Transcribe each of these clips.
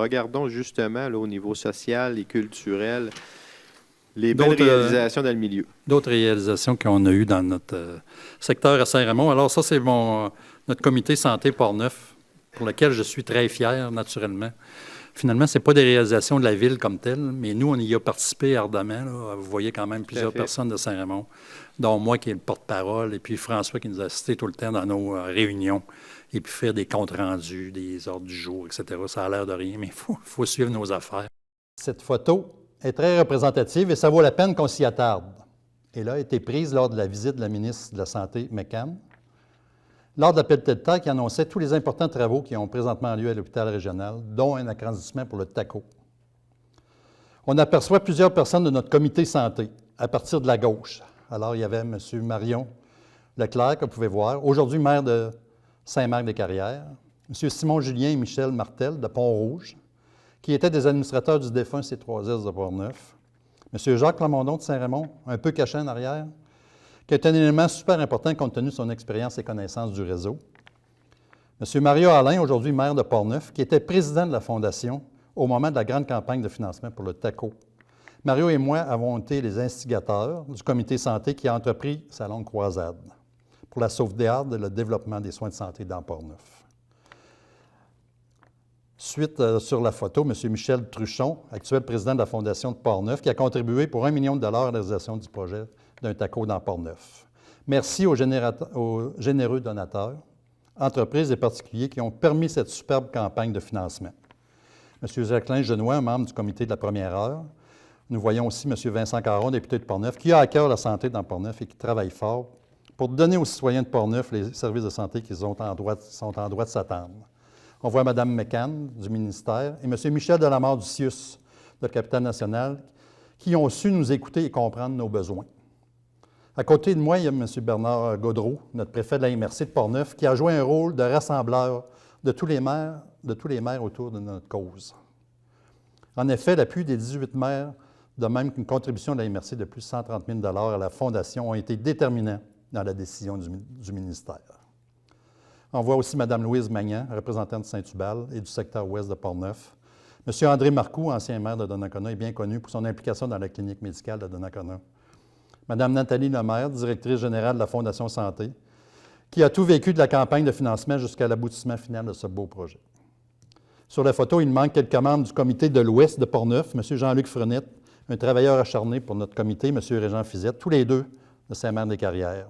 regardons justement là, au niveau social et culturel les belles réalisations dans le milieu. D'autres réalisations qu'on a eues dans notre secteur à Saint-Raymond. Alors ça, c'est notre comité santé Port-Neuf, pour lequel je suis très fier, naturellement. Finalement, ce n'est pas des réalisations de la ville comme telle, mais nous, on y a participé ardemment. Là. Vous voyez quand même plusieurs personnes de Saint-Raymond, dont moi qui est le porte-parole, et puis François qui nous a assisté tout le temps dans nos réunions, et puis faire des comptes rendus, des ordres du jour, etc. Ça a l'air de rien, mais il faut suivre nos affaires. Cette photo est très représentative et ça vaut la peine qu'on s'y attarde. Elle a été prise lors de la visite de la ministre de la Santé, McCann, lors de l'appel TED-Talk qui annonçait tous les importants travaux qui ont présentement lieu à l'hôpital régional, dont un agrandissement pour le TACO. On aperçoit plusieurs personnes de notre comité santé, à partir de la gauche. Alors, il y avait M. Marion Leclerc, que vous pouvez voir, aujourd'hui maire de Saint-Marc-des-Carrières, M. Simon Julien et Michel Martel de Pont-Rouge, qui étaient des administrateurs du défunt C3S de Port-Neuf, M. Jacques Plamondon de Saint-Raymond, un peu caché en arrière, qui est un élément super important compte tenu de son expérience et connaissance du réseau. M. Mario Alain, aujourd'hui maire de Port-Neuf, qui était président de la Fondation au moment de la grande campagne de financement pour le TACO. Mario et moi avons été les instigateurs du comité santé qui a entrepris sa longue croisade pour la sauvegarde et le développement des soins de santé dans Port-Neuf. Suite sur la photo, M. Michel Truchon, actuel président de la Fondation de Port-Neuf, qui a contribué pour $1 million à la réalisation du projet d'un TACO dans Port-Neuf. Merci aux généreux donateurs, entreprises et particuliers qui ont permis cette superbe campagne de financement. M. Jacqueline Genois, membre du comité de la première heure. Nous voyons aussi M. Vincent Caron, député de Port-Neuf, qui a à cœur la santé dans Port-Neuf et qui travaille fort pour donner aux citoyens de Port-Neuf les services de santé qu'ils sont en droit de s'attendre. On voit Mme McCann du ministère et M. Michel Delamare du CIUS, de Capitale-Nationale, qui ont su nous écouter et comprendre nos besoins. À côté de moi, il y a M. Bernard Gaudreau, notre préfet de la MRC de Port-Neuf, qui a joué un rôle de rassembleur de tous les maires autour de notre cause. En effet, l'appui des 18 maires, de même qu'une contribution de la MRC de plus de 130 000 $ à la Fondation, ont été déterminants dans la décision du ministère. On voit aussi Mme Louise Magnan, représentante de Saint-Hubal et du secteur ouest de Port-Neuf. M. André Marcoux, ancien maire de Donnacona, est bien connu pour son implication dans la clinique médicale de Donnacona. Mme Nathalie Lemaire, directrice générale de la Fondation Santé, qui a tout vécu de la campagne de financement jusqu'à l'aboutissement final de ce beau projet. Sur la photo, il manque quelques membres du comité de l'Ouest de Port-Neuf, M. Jean-Luc Frenette, un travailleur acharné pour notre comité, M. Régent Fizette, tous les deux de Saint-Marc-des-Carrières.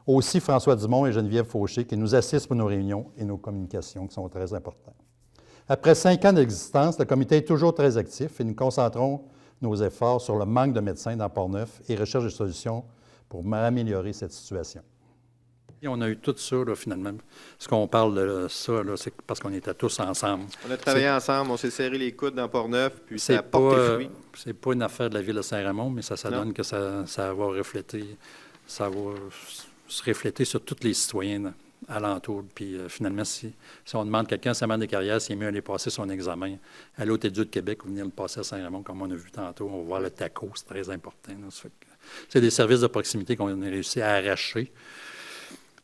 Aussi François Dumont et Geneviève Fauché, qui nous assistent pour nos réunions et nos communications, qui sont très importants. Après 5 ans d'existence, le comité est toujours très actif et nous concentrons nos efforts sur le manque de médecins dans Port-Neuf et recherche de solutions pour améliorer cette situation. Et on a eu tout ça, là, finalement. Ce qu'on parle de ça, là, c'est parce qu'on était tous ensemble. On a travaillé ensemble, on s'est serré les coudes dans Port-Neuf, puis ça a porté fruit. C'est pas une affaire de la ville de Saint-Raymond, mais ça donne que ça va refléter, ça va se refléter sur tous les citoyens alentour. Puis finalement, si on demande quelqu'un à Saint-Marc-des-Carrières s'il est mieux aller passer son examen à l'Hôtel Dieu de Québec ou venir le passer à Saint-Raymond, comme on a vu tantôt, on va voir le TACO, c'est très important. C'est des services de proximité qu'on a réussi à arracher.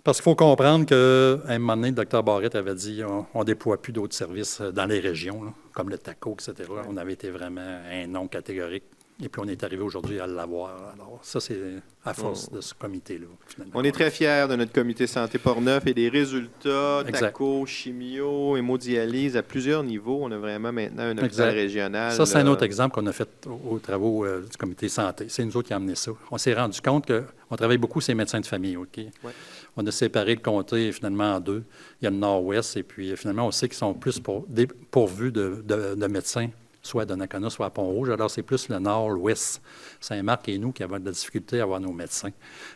Parce qu'il faut comprendre qu'à un moment donné, le Dr Barrette avait dit on ne déploie plus d'autres services dans les régions, là, comme le TACO, etc. Ouais. On avait été vraiment un non catégorique. Et puis, on est arrivé aujourd'hui à l'avoir. Alors, ça, c'est à force de ce comité-là, finalement. On est très fiers de notre comité santé Port-Neuf et des résultats, TACO, chimio, hémodialyse, à plusieurs niveaux. On a vraiment maintenant un hôpital régional. Ça, c'est un autre exemple qu'on a fait aux travaux du comité santé. C'est nous autres qui avons amené ça. On s'est rendu compte qu'on travaille beaucoup sur les médecins de famille, OK? Ouais. On a séparé le comté, finalement, en deux. Il y a le nord-ouest, et puis, finalement, on sait qu'ils sont plus pourvus de médecins, soit à Donnacona, soit à Pont-Rouge. Alors, c'est plus le nord, l'ouest, Saint-Marc et nous qui avons de la difficulté à avoir nos médecins.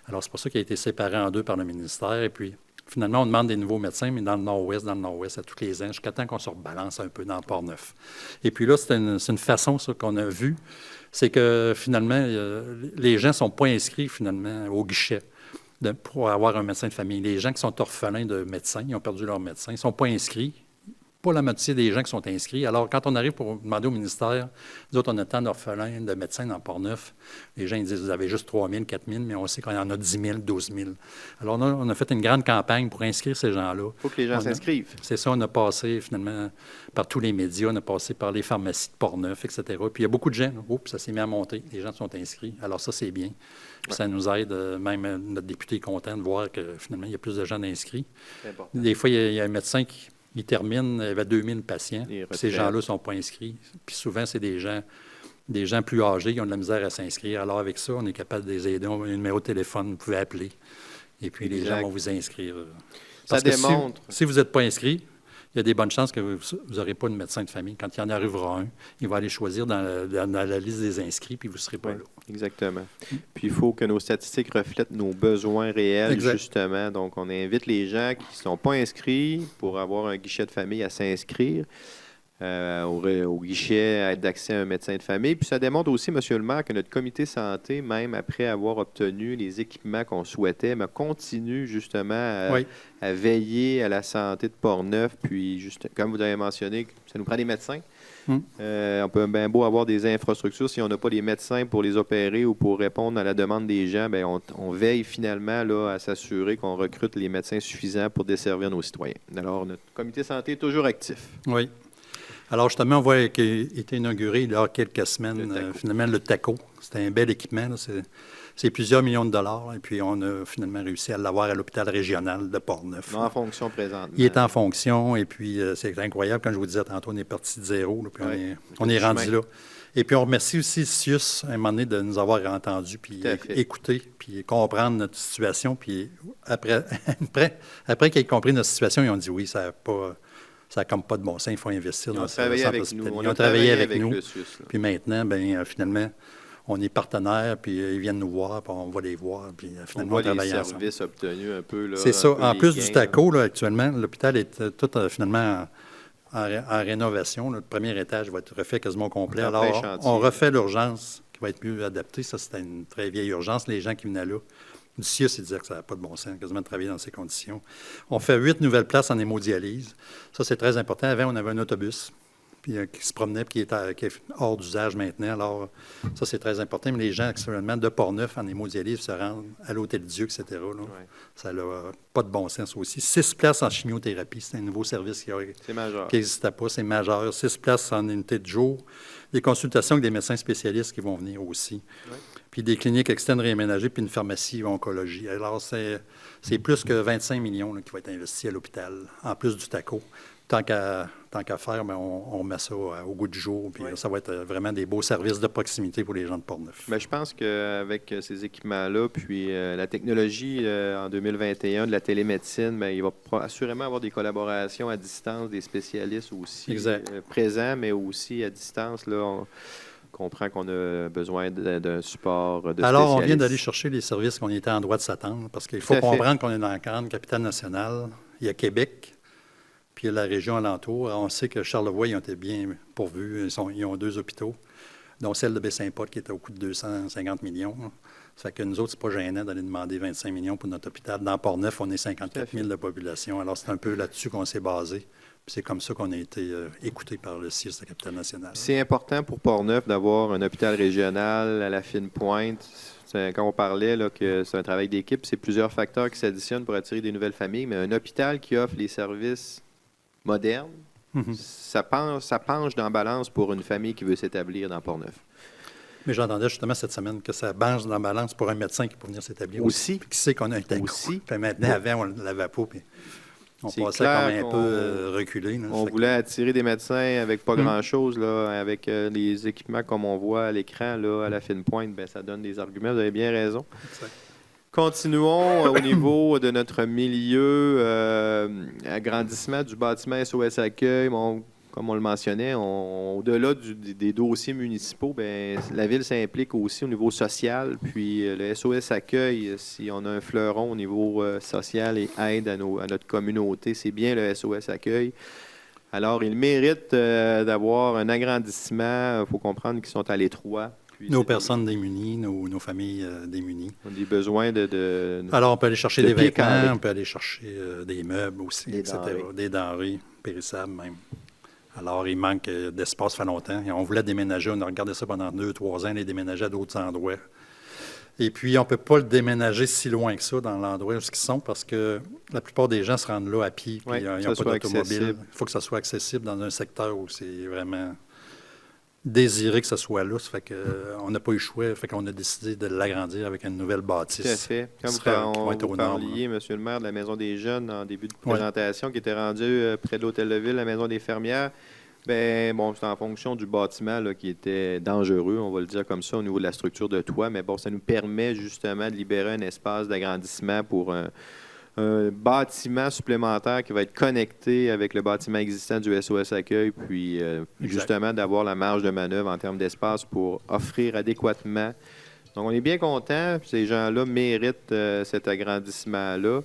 Alors, c'est pour ça qu'il a été séparé en deux par le ministère. Et puis, finalement, on demande des nouveaux médecins, mais dans le nord-ouest, à tous les ans, jusqu'à temps qu'on se rebalance un peu dans Port-Neuf. Et puis là, c'est une façon, ça, qu'on a vue, c'est que, finalement, les gens ne sont pas inscrits, finalement, au guichet pour avoir un médecin de famille. Les gens qui sont orphelins de médecins, ils ont perdu leur médecin, ils ne sont pas inscrits. pas la moitié des gens qui sont inscrits. Alors, quand on arrive pour demander au ministère, nous autres, on a tant d'orphelins, de médecins dans Port-Neuf. Les gens ils disent, vous avez juste 3 000, 4 000, mais on sait qu'il y en a 10 000, 12 000. Alors, on a fait une grande campagne pour inscrire ces gens-là. Il faut que les gens s'inscrivent. C'est ça, on a passé finalement par tous les médias, on a passé par les pharmacies de Port-Neuf, etc. Puis il y a beaucoup de gens, ça s'est mis à monter, les gens sont inscrits. Alors ça, c'est bien. Puis ça nous aide, même notre député est content de voir que finalement, il y a plus de gens inscrits. Des fois, il y a un médecin qui termine, il y avait 2000 patients. Ces gens-là ne sont pas inscrits. Puis souvent, c'est des gens plus âgés qui ont de la misère à s'inscrire. Alors avec ça, on est capable de les aider. On a un numéro de téléphone, vous pouvez appeler. Et puis les gens vont vous inscrire. Ça démontre. Si vous n'êtes pas inscrit, il y a des bonnes chances que vous n'aurez pas de médecin de famille. Quand il y en arrivera un, il va aller choisir dans la liste des inscrits, puis vous ne serez pas là. Exactement. Puis il faut que nos statistiques reflètent nos besoins réels, justement. Donc, on invite les gens qui ne sont pas inscrits pour avoir un guichet de famille à s'inscrire. Au guichet d'accès à un médecin de famille. Puis ça démontre aussi, M. le maire, que notre comité santé, même après avoir obtenu les équipements qu'on souhaitait, continue justement à veiller à la santé de Port-Neuf. Puis, juste, comme vous avez mentionné, ça nous prend des médecins. On peut bien beau avoir des infrastructures. Si on n'a pas les médecins pour les opérer ou pour répondre à la demande des gens, bien, on veille finalement là, à s'assurer qu'on recrute les médecins suffisants pour desservir nos citoyens. Alors, notre comité santé est toujours actif. Oui. Alors, justement, on voit qu'il a été inauguré il y a quelques semaines, finalement, le TACO. C'était un bel équipement. C'est plusieurs millions de dollars. Et puis, on a finalement réussi à l'avoir à l'hôpital régional de Port-Neuf. En fonction présentement. Il est en fonction. Et puis, c'est incroyable. Comme je vous disais tantôt, on est parti de zéro. Là, puis on est rendu là. Et puis, on remercie aussi CIUS, à un moment donné, de nous avoir entendus, puis écouter, puis comprendre notre situation. Puis, après qu'ils aient compris notre situation, ils ont dit oui, ça n'a comme pas de bon sens, il faut investir dans ce centre hospitalier. Ils ont travaillé avec nous. Puis maintenant, finalement, on est partenaires, puis ils viennent nous voir, puis on va les voir, puis finalement, on travaille ensemble. On voit les services obtenus un peu. Là, c'est ça. En plus du TACO, là, actuellement, l'hôpital est tout finalement en rénovation. Le premier étage va être refait quasiment au complet. Alors, on refait l'urgence qui va être mieux adaptée. Ça, c'était une très vieille urgence. Les gens qui venaient là, du CIUS, ils disaient que ça n'a pas de bon sens, quasiment de travailler dans ces conditions. On fait 8 nouvelles places en hémodialyse. Ça, c'est très important. Avant, on avait un autobus puis, qui se promenait, puis qui est hors d'usage maintenant. Alors, ça, c'est très important. Mais les gens, actuellement, de Port-Neuf en hémodialyse se rendent à l'Hôtel-Dieu, etc. Là. Ça n'a pas de bon sens aussi. 6 places en chimiothérapie. C'est un nouveau service qui n'existait pas. C'est majeur. 6 places en unité de jour. Des consultations avec des médecins spécialistes qui vont venir aussi. Puis des cliniques externes réaménagées, puis une pharmacie oncologie. Alors, c'est plus que 25 millions là, qui vont être investis à l'hôpital, en plus du TACO. Tant qu'à faire, on met ça au goût du jour. Puis ça va être vraiment des beaux services de proximité pour les gens de Port-Neuf. Bien, je pense qu'avec ces équipements-là, puis la technologie en 2021 de la télémédecine, bien, il va assurément avoir des collaborations à distance, des spécialistes aussi présents, mais aussi à distance. Là, on comprend qu'on a besoin d'un support de spécialistes. Alors, on vient d'aller chercher les services qu'on était en droit de s'attendre, parce qu'il faut comprendre qu'on est dans la grande capitale nationale. Il y a Québec, puis il y a la région alentour. On sait que Charlevoix, ils ont été bien pourvus. Ils ont 2 hôpitaux, dont celle de Baie-Saint-Paul qui est au coût de 250 millions. Ça fait que nous autres, c'est pas gênant d'aller demander 25 millions pour notre hôpital. Dans Port-Neuf, on est 54 000 de population. Alors, c'est un peu là-dessus qu'on s'est basé. Puis c'est comme ça qu'on a été écouté par le CIUS de la capitale nationale. C'est important pour Port-Neuf d'avoir un hôpital régional à la fine pointe. Quand on parlait là, que c'est un travail d'équipe, c'est plusieurs facteurs qui s'additionnent pour attirer des nouvelles familles, mais un hôpital qui offre les services modernes, ça penche dans la balance pour une famille qui veut s'établir dans Port-Neuf. Mais j'entendais justement cette semaine que ça penche dans la balance pour un médecin qui peut venir s'établir aussi. Puis qui sait qu'on a un TACO. Aussi. Puis maintenant, avant, on ne l'avait pas. Puis on passait comme un peu reculé. Là, on voulait attirer des médecins avec pas grand-chose, là, avec les équipements comme on voit à l'écran, là, à la fine pointe, bien, ça donne des arguments. Vous avez bien raison. Exact. Continuons au niveau de notre milieu, agrandissement du bâtiment SOS Accueil. Comme on le mentionnait, au-delà des dossiers municipaux, bien, la Ville s'implique aussi au niveau social. Puis le SOS Accueil, si on a un fleuron au niveau social et aide à notre communauté, c'est bien le SOS Accueil. Alors, il mérite d'avoir un agrandissement. Il faut comprendre qu'ils sont à l'étroit. puis nos personnes démunies, nos familles démunies. On a des besoins de Alors, on peut aller chercher de des pieds vêtements, carrés. on peut aller chercher des meubles aussi, Des etc. denrées. Des denrées périssables même. Alors, il manque d'espace, ça fait longtemps. Et on voulait déménager, on a regardé ça pendant 2-3 ans, les déménager à d'autres endroits. Et puis, on ne peut pas le déménager si loin que ça dans l'endroit où ils sont parce que la plupart des gens se rendent là à pied, puis Oui, ils que n'ont ça pas soit d'automobile. accessible. Il faut que ça soit accessible dans un secteur où c'est vraiment désiré que ça soit là. Ça fait qu'on n'a pas eu le choix, ça fait qu'on a décidé de l'agrandir avec une nouvelle bâtisse. Tout à fait. Comme qui va quand être aux vous normes, parliez, M. le maire, de la Maison des Jeunes en début de Oui. présentation, qui était rendue près de l'Hôtel de Ville, la Maison des Fermières. Bien, bon, c'est en fonction du bâtiment là, qui était dangereux, on va le dire comme ça, au niveau de la structure de toit. Mais bon, ça nous permet justement de libérer un espace d'agrandissement pour un bâtiment supplémentaire qui va être connecté avec le bâtiment existant du SOS Accueil, puis justement d'avoir la marge de manœuvre en termes d'espace pour offrir adéquatement. Donc, on est bien contents. Ces gens-là méritent cet agrandissement-là.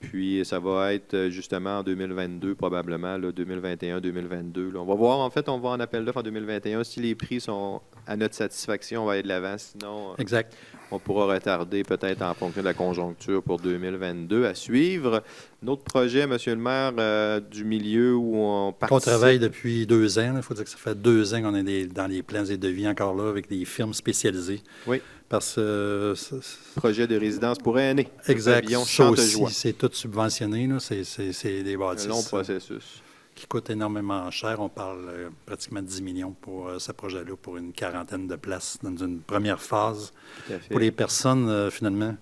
Puis, ça va être justement en 2022, probablement, 2021-2022. On va voir, en fait, on va en appel d'offres en 2021. Si les prix sont à notre satisfaction, on va aller de l'avant. Sinon, Exact. on pourra retarder peut-être en fonction de la conjoncture pour 2022 à suivre. Notre projet, M. le maire, du milieu où on participe. On travaille depuis 2 ans. Il faut dire que ça fait 2 ans qu'on est dans les plans et devis encore là avec des firmes spécialisées. Oui. Parce que Projet de résidence pour aînés. exact, Pavillon ça aussi, Chantejoie. c'est tout subventionné. Là. C'est des Un bâtisses long processus. qui coûtent énormément cher. On parle pratiquement de 10 millions pour ce projet-là, pour une quarantaine de places dans une première phase. Tout à fait. Pour les personnes, finalement,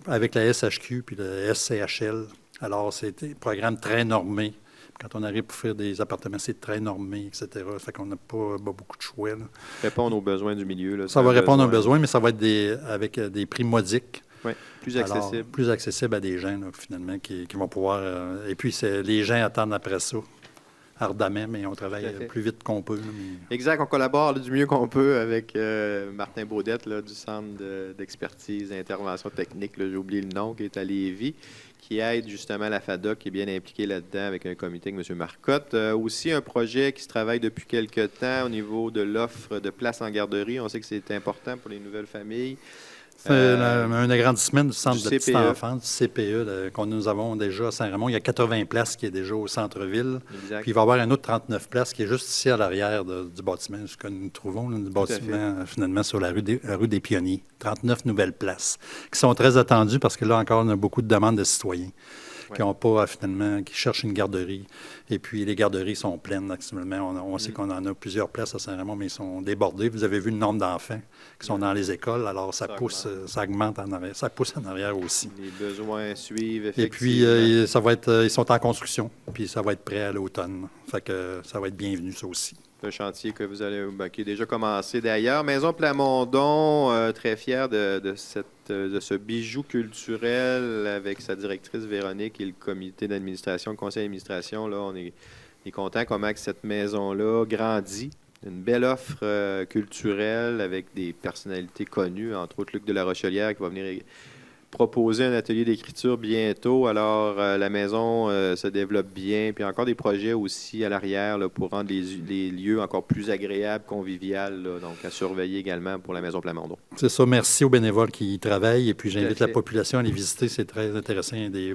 avec la SHQ puis le SCHL, alors c'est un programme très normé. Quand on arrive pour faire des appartements, c'est très normé, etc. Ça fait qu'on n'a pas beaucoup de choix. Là. Répondre aux besoins du milieu. Là, Ça va répondre à un besoin, mais ça va être avec des prix modiques. Oui, plus Alors, accessible. plus accessible à des gens, là, finalement, qui vont pouvoir... et puis, les gens attendent après ça, ardemment, mais on travaille Tout à fait. plus vite qu'on peut. Là, mais... Exact, on collabore là, du mieux qu'on peut avec Martin Baudette là, du Centre d'expertise et intervention technique, là, j'ai oublié le nom, qui est à Lévis, qui aide justement la FADOC, qui est bien impliquée là-dedans avec un comité avec M. Marcotte. Aussi un projet qui se travaille depuis quelques temps au niveau de l'offre de places en garderie. On sait que c'est important pour les nouvelles familles. C'est un agrandissement du centre du de petite CPE. enfance, du CPE, que nous avons déjà à Saint-Raymond. Il y a 80 places qui est déjà au centre-ville. Exact. Puis il va y avoir un autre 39 places qui est juste ici à l'arrière du bâtiment, ce que nous trouvons, là, du bâtiment finalement sur la rue des Pionniers. 39 nouvelles places qui sont très attendues parce que là encore, on a beaucoup de demandes de citoyens qui n'ont pas finalement, qui cherchent une garderie. Et puis les garderies sont pleines actuellement. On sait qu'on en a plusieurs places à Saint-Raymond, mais ils sont débordés. Vous avez vu le nombre d'enfants qui sont dans les écoles, alors ça pousse, ça augmente en arrière, ça pousse en arrière aussi. Les besoins suivent, Et effectivement. puis, ça va être, ils sont en construction, puis ça va être prêt à l'automne. Fait que ça va être bienvenu, ça aussi. Un chantier que vous allez, qui est déjà commencé d'ailleurs. Maison Plamondon, très fier de ce bijou culturel avec sa directrice Véronique et le comité d'administration, le conseil d'administration. Là, on est content comment que cette maison-là grandit. Une belle offre culturelle avec des personnalités connues, entre autres Luc de la Rochelière qui va venir proposer un atelier d'écriture bientôt. Alors, la maison se développe bien. Puis encore des projets aussi à l'arrière là, pour rendre les lieux encore plus agréables, conviviales. Là, donc, à surveiller également pour la Maison Plamondon. C'est ça. Merci aux bénévoles qui y travaillent. Et puis, Tout à j'invite la fait. population à les visiter. C'est très intéressant. Il y a des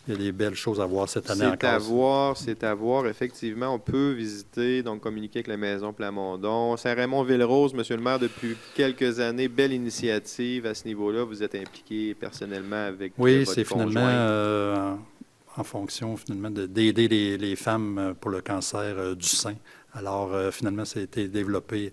il y a des belles choses à voir cette année encore. C'est à voir. Effectivement, on peut visiter, donc communiquer avec la Maison Plamondon. Saint-Raymond-Ville-Rose, Monsieur le maire, depuis quelques années, belle initiative à ce niveau-là. Vous êtes impliqué personnellement avec Oui, votre c'est finalement conjointe. en fonction finalement d'aider les femmes pour le cancer du sein. Alors, finalement, ça a été développé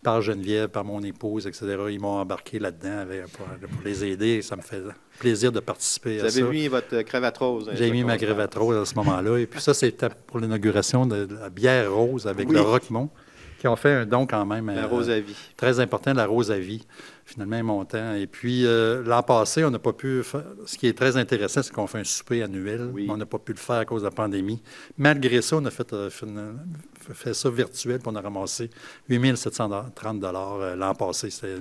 par Geneviève, par mon épouse, etc. Ils m'ont embarqué là-dedans pour les aider. Ça me fait plaisir de participer à ça. Vous avez mis votre cravate rose. J'ai mis ma cravate rose à ce moment-là. Et puis ça, c'était pour l'inauguration de la bière rose avec le Roquemont, qui ont fait un don quand même. La rose à vie. Très important, la rose à vie, finalement, un montant. Et puis, l'an passé, on n'a pas pu faire... Ce qui est très intéressant, c'est qu'on fait un souper annuel. Oui. On n'a pas pu le faire à cause de la pandémie. Malgré ça, on a fait ça virtuel, puis on a ramassé 8 730 $ l'an passé. C'était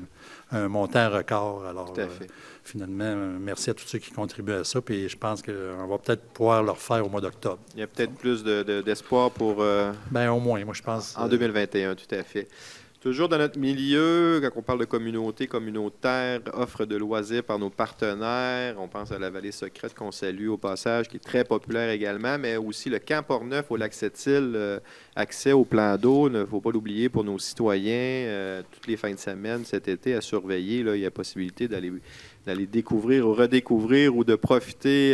un montant record. Alors, Tout à fait. finalement, merci à tous ceux qui contribuent à ça. Puis je pense qu'on va peut-être pouvoir le refaire au mois d'octobre. Il y a peut-être plus d'espoir pour Bien, au moins, moi, je pense. en 2021, tout à fait. Toujours dans notre milieu, quand on parle de communauté communautaire, offre de loisirs par nos partenaires, on pense à la Vallée Secrète qu'on salue au passage, qui est très populaire également, mais aussi le camp Port-Neuf au Lac-Sept-Îles, accès au plan d'eau, il ne faut pas l'oublier pour nos citoyens, toutes les fins de semaine cet été à surveiller, là, il y a possibilité d'aller découvrir ou redécouvrir ou de profiter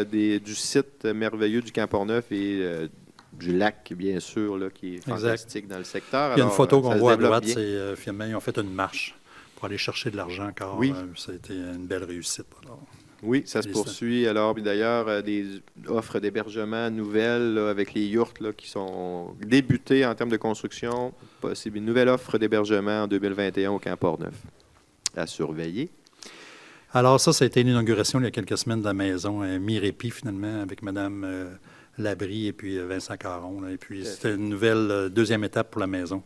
du site merveilleux du camp Port-Neuf et du lac, bien sûr, là, qui est fantastique dans le secteur. Il y a une photo qu'on voit à droite, c'est finalement, ils ont fait une marche pour aller chercher de l'argent encore. Oui. Ça a été une belle réussite. Alors. Oui, ça se poursuit. Alors, d'ailleurs, des offres d'hébergement nouvelles là, avec les yurts là, qui sont débutées en termes de construction. Possible une nouvelle offre d'hébergement en 2021 au camp Port-Neuf. À surveiller. Alors ça a été l'inauguration il y a quelques semaines de la maison Mi-Répit, finalement, avec Mme Labrie et puis Vincent Caron. Là. Et puis c'était une nouvelle deuxième étape pour la maison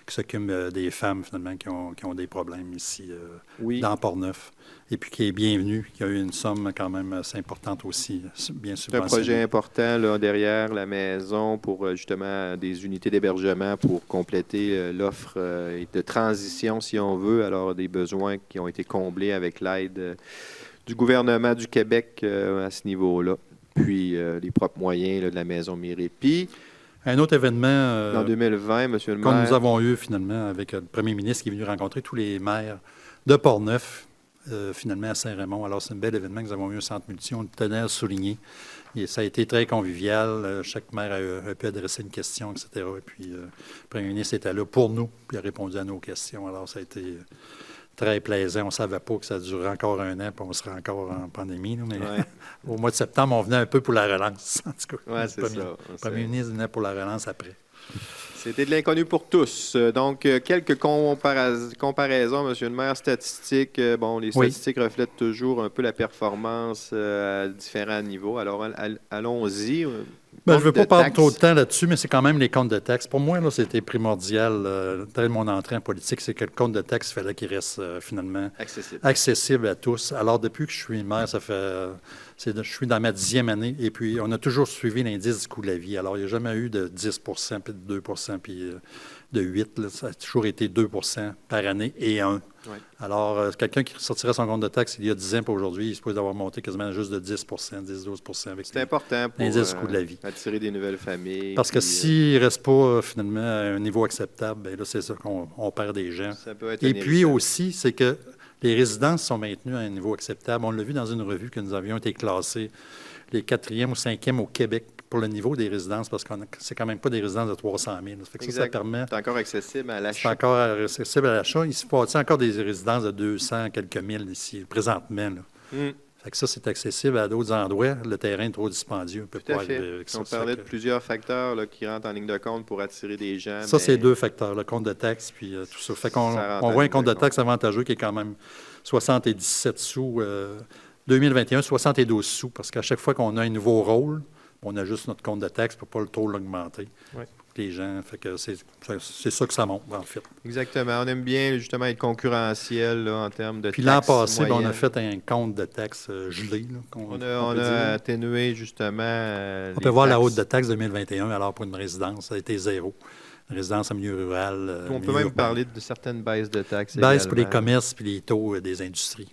qui s'occupe des femmes, finalement, qui ont des problèmes ici dans Port-Neuf. Et puis qui est bienvenue, qui a eu une somme quand même assez importante aussi, bien subventionnée. C'est un projet important là, derrière la maison pour justement des unités d'hébergement pour compléter l'offre de transition, si on veut. Alors, des besoins qui ont été comblés avec l'aide du gouvernement du Québec à ce niveau-là. Puis les propres moyens là, de la maison Mi-Répit. Un autre événement en 2020, M. le maire. Comme nous avons eu finalement avec le premier ministre qui est venu rencontrer tous les maires de Port-Neuf, finalement à Saint-Raymond. Alors c'est un bel événement que nous avons eu un centre multi, on tenait à souligner. Et ça a été très convivial. Chaque maire a pu adresser une question, etc. Et puis le premier ministre était là pour nous, puis a répondu à nos questions. Alors ça a été très plaisant. On ne savait pas que ça durerait encore un an, puis on serait encore en pandémie. Là, mais au mois de septembre, on venait un peu pour la relance. En tout cas, oui, c'est ça. Le premier ministre venait pour la relance après. C'était de l'inconnu pour tous. Donc, quelques comparaisons, M. le maire, statistiques. Bon, les statistiques reflètent toujours un peu la performance à différents niveaux. Alors, allons-y. Je ne veux pas perdre trop de temps là-dessus, mais c'est quand même les comptes de taxes. Pour moi, là, c'était primordial. Dès mon entrée en politique, c'est que le compte de taxes, il fallait qu'il reste finalement accessible à tous. Alors, depuis que je suis maire, je suis dans ma 10e année, et puis on a toujours suivi l'indice du coût de la vie. Alors, il n'y a jamais eu de 10 puis de 2 puis de 8 là. Ça a toujours été 2 par année et 1. Oui. Alors, quelqu'un qui sortirait son compte de taxes il y a 10 ans pour aujourd'hui, il se pose d'avoir monté quasiment juste de 10 10-12 avec c'est important pour l'indice du coût de la vie. Attirer des nouvelles familles. Parce que s'il ne reste pas finalement à un niveau acceptable, bien là, c'est ça qu'on perd des gens. Ça peut être et puis aussi, c'est que les résidences sont maintenues à un niveau acceptable. On l'a vu dans une revue que nous avions été classés les 4e ou 5e au Québec pour le niveau des résidences, parce que c'est quand même pas des résidences de 300 000. Ça fait que ça permet... C'est encore accessible à l'achat. C'est encore accessible à l'achat. Il se passe encore des résidences de 200 quelques mille ici, présentement. Là. Fait que ça, c'est accessible à d'autres endroits. Le terrain est trop dispendieux. On peut pas arriver avec ça. On parlait de plusieurs facteurs là, qui rentrent en ligne de compte pour attirer des gens. Ça, c'est 2 facteurs, le compte de taxes puis tout ça. Fait qu'on voit un compte de taxes avantageux qui est quand même 77 sous. 2021, 72 sous, parce qu'à chaque fois qu'on a un nouveau rôle, on ajuste notre compte de taxes pour ne pas trop l'augmenter. Oui. Les gens, fait que c'est ça que ça monte, en fait. Exactement. On aime bien, justement, être concurrentiel là, en termes de taxes. Puis l'an passé, on a fait un compte de taxes gelé. Là, on a atténué, justement, on peut voir la hausse de taxes 2021, alors pour une résidence, ça a été 0. Une résidence en milieu rural. On peut même parler de certaines baisses de taxes. Baisse pour les commerces puis les taux des industries.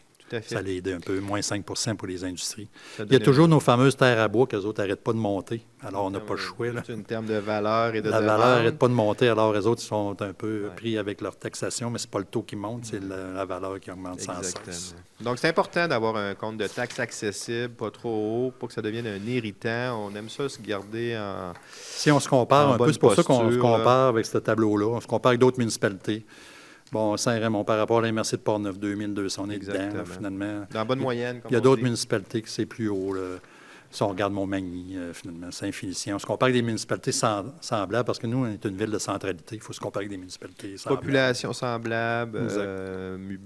Ça l'a aidé un peu, moins 5 pour les industries. Il y a toujours nos fameuses terres à bois qu'eux autres n'arrêtent pas de monter. Alors, on n'a pas le choix. Là. C'est une terme de valeur et de demande. La valeur n'arrête pas de monter. Alors, eux autres, ils sont un peu pris avec leur taxation, mais ce n'est pas le taux qui monte, c'est la valeur qui augmente sans cesse. Donc, c'est important d'avoir un compte de taxes accessible, pas trop haut, pour que ça devienne un irritant. On aime ça se garder en Si on se compare un peu, c'est pour ça qu'on se compare avec ce tableau-là. On se compare avec d'autres municipalités. Bon, Saint-Raymond, par rapport à l'MRC de Port-Neuf, 2200, on est dedans, là, finalement. Dans la bonne moyenne, comme il y a d'autres municipalités qui c'est plus haut. Là. Si on regarde Montmagny, finalement, Saint-Félicien, on se compare avec des municipalités semblables, parce que nous, on est une ville de centralité. Il faut se comparer avec des municipalités semblables. Population semblable,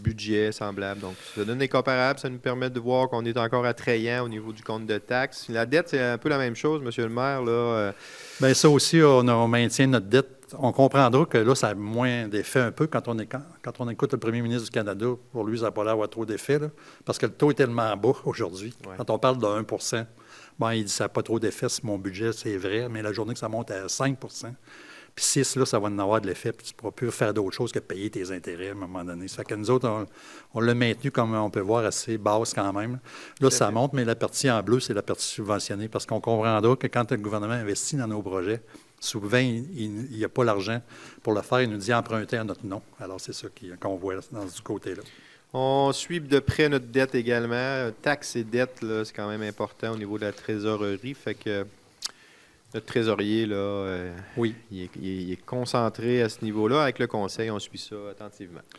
budget semblable. Donc, ça donne des comparables. Ça nous permet de voir qu'on est encore attrayant au niveau du compte de taxes. La dette, c'est un peu la même chose, M. le maire. Là. Bien, ça aussi, on maintient notre dette. On comprendra que là, ça a moins d'effet un peu quand on écoute le premier ministre du Canada. Pour lui, ça n'a pas l'air d'avoir trop d'effet, là, parce que le taux est tellement bas aujourd'hui. Ouais. Quand on parle de 1 bon, il dit que ça n'a pas trop d'effet sur mon budget, c'est vrai, mais la journée que ça monte à 5 Puis 6, là, ça va en avoir de l'effet, puis tu ne pourras plus faire d'autre chose que payer tes intérêts à un moment donné. Ça fait que nous autres, on l'a maintenu, comme on peut voir, assez basse quand même. Là, ça monte, mais la partie en bleu, c'est la partie subventionnée, parce qu'on comprendra que quand le gouvernement investit dans nos projets, souvent, il n'y a pas l'argent pour le faire. Il nous dit emprunter à notre nom. Alors, c'est ça qu'on voit dans ce côté-là. On suit de près notre dette également. Taxes et dettes, là, c'est quand même important au niveau de la trésorerie. Fait que notre trésorier, là, oui. il est concentré à ce niveau-là. Avec le conseil, on suit ça attentivement.